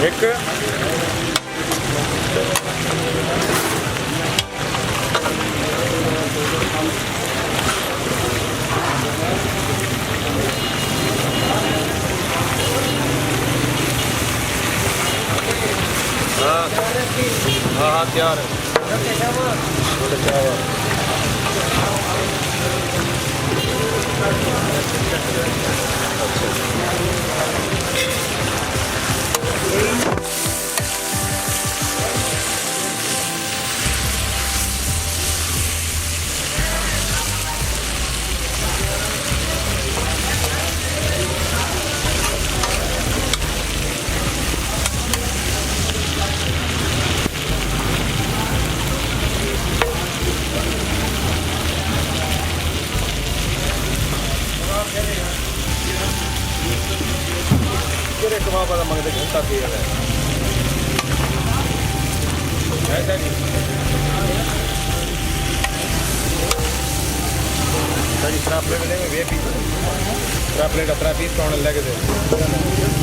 एक हाँ हाँ तैयार है। किरे कमा पता मंगते घंटा तेल है ऐसा नहीं सारी शराब प्लेट लेंगे वे पीस शराब प्लेट 18 पीस पाउंड लगे थे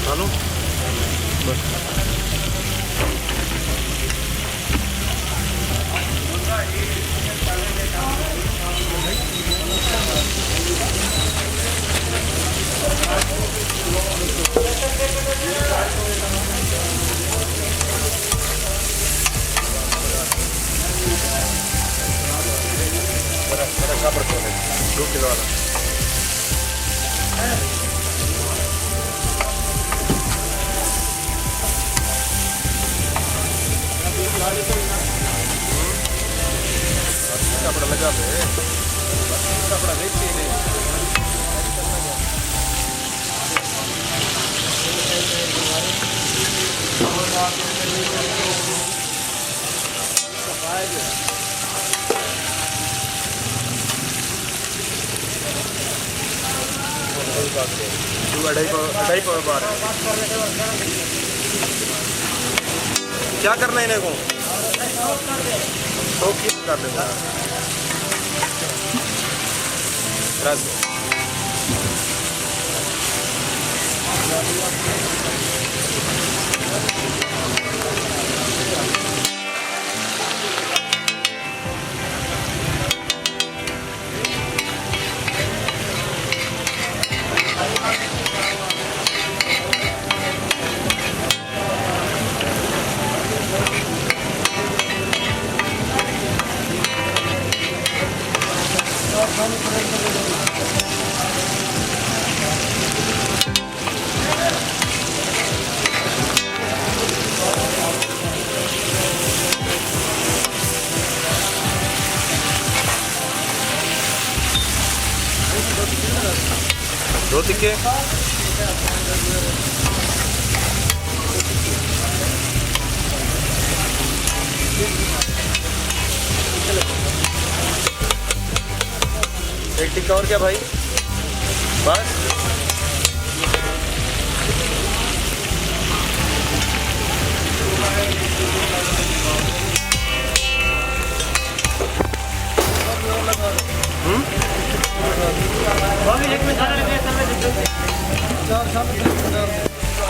हेलो बस मेरा कापड़ खोले 2 किलो वाला कपड़ा लगा पे कपड़ा देखते ही ढाई पाव बार क्या करना है इन्हें को तो कर देगा Gracias. दो टिक्के एक टिक्का और क्या भाई बस एक में खाना लगे चार साल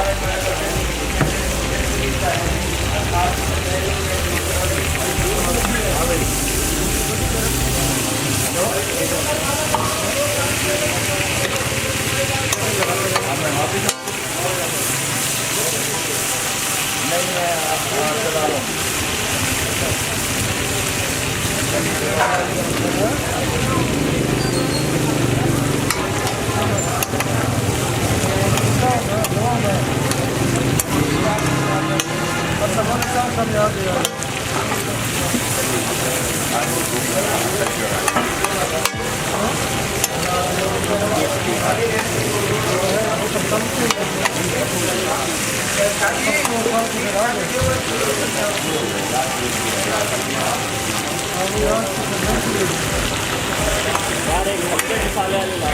यार एक हफ्ते मसाले वाले ला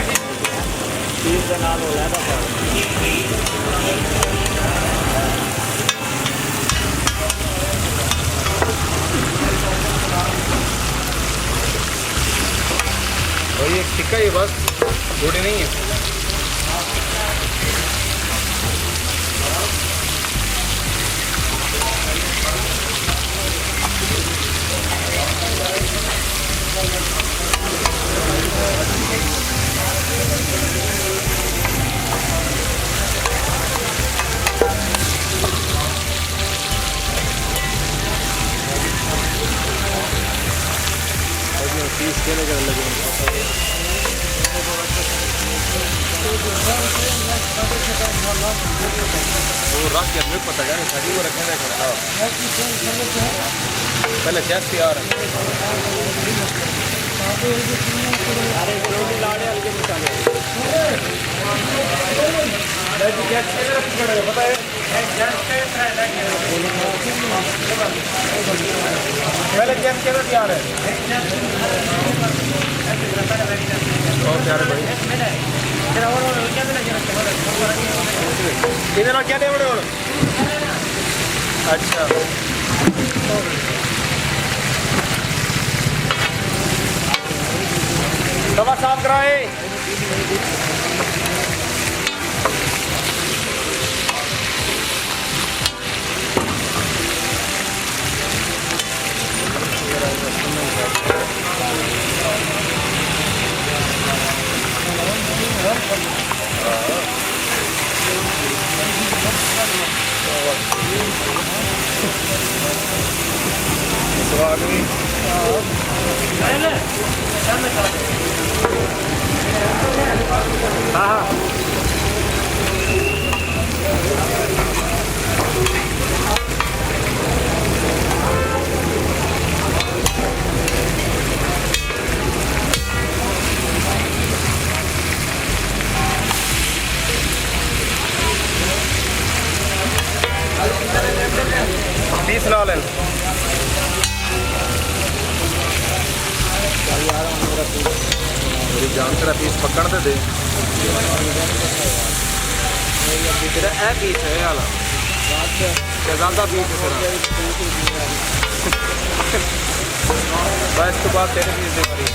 चीज़ के नाल हो जाता है वही एक टिक्का ही बस, रोटी नहीं है। पीस के लेकर लगे वो रख के मेरे पता है साड़ी को रखने का पहले चेक यार अरे रोटी लाने हल्के मसाले पता है पहले चेक के तैयार है बहुत प्यारे भाई इधर क्या दे बड़े अच्छा तवा साफ कराए पीस ला लें मेरी जान तेरा पीस पकड़ दे तेरा ए पीस है वाला ज्यादा पीस है बस तो बाद तेरे पीस दे मारी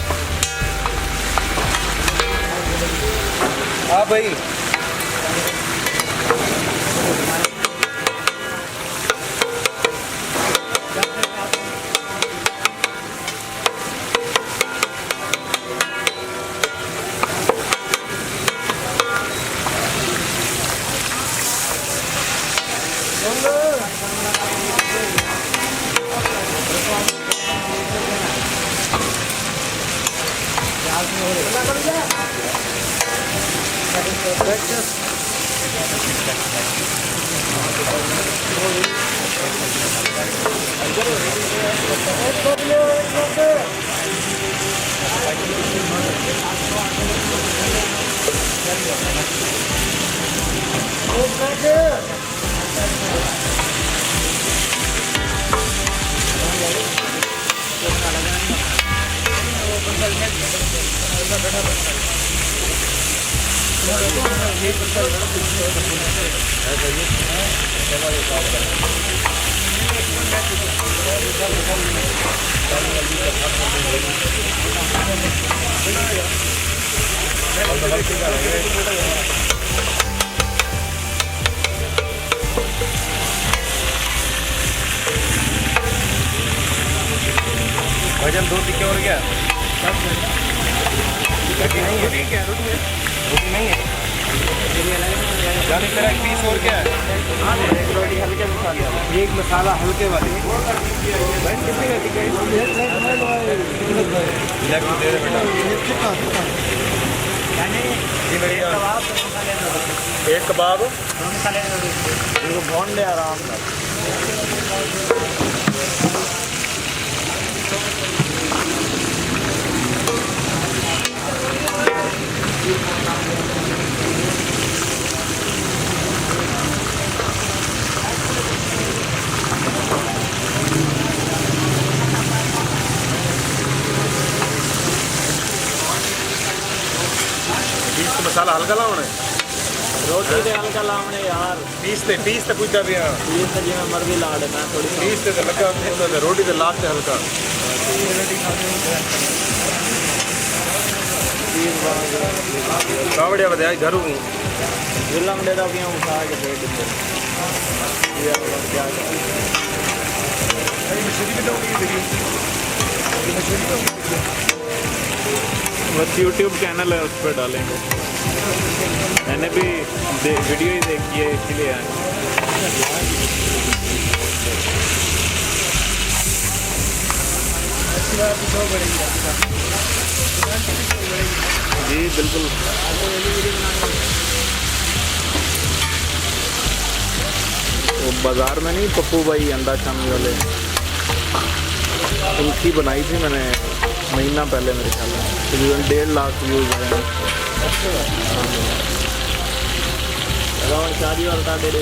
हाँ भाई वजन 2 टिक्के और क्या रोटी नहीं है रोटी नहीं है यानी तेरा एक पीस और क्या है? हाँ एक रोटी हल्के मसाले वाली। एक मसाला हल्के वाली लेफ्ट दे दे बेटा। यानी जी मेरी एक जान। कबाब दो मसाले रोटी, एक कबाब दो मसाले रोटी इनको भून ले आराम से। पीस तो मसाला हल्का लाना है। रोटी दे हल्का लावने यार, पीस ते पूछता भी हाँ ये तो जिवें मर्जी ला देना थोड़ी सी। पीस ते लगा होता है रोटी ते लाते हल्का। कावड़िया बताया घर हूँ विलम दे दो क्यों उठा के दे दे ये और क्या बस यूट्यूब चैनल है उस पर डालेंगे। मैंने भी वीडियो ही देखी है इसीलिए आए। जी बिल्कुल। वो बाज़ार में नहीं पप्पू भाई अंडा शामी वाले, उनकी बनाई थी मैंने महीना पहले मेरे ख्याल में, तकरीबन 1.5 लाख व्यूज़ हैं। शादी वाला दे दे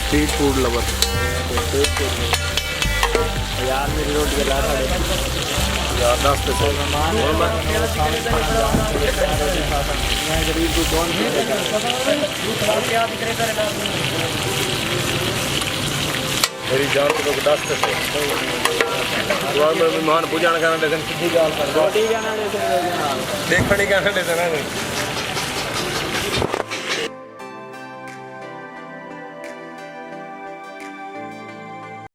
स्ट्रीट फूड लवर। यार मेरी रोटी के ला दे यार 10 पैसे मेहमान मैं गरीब को कौन मेरी जान को 10 पैसे द्वार में मेहमान पूजा करना लेकिन रोटी क्या ना देते देखने कहना लेते ना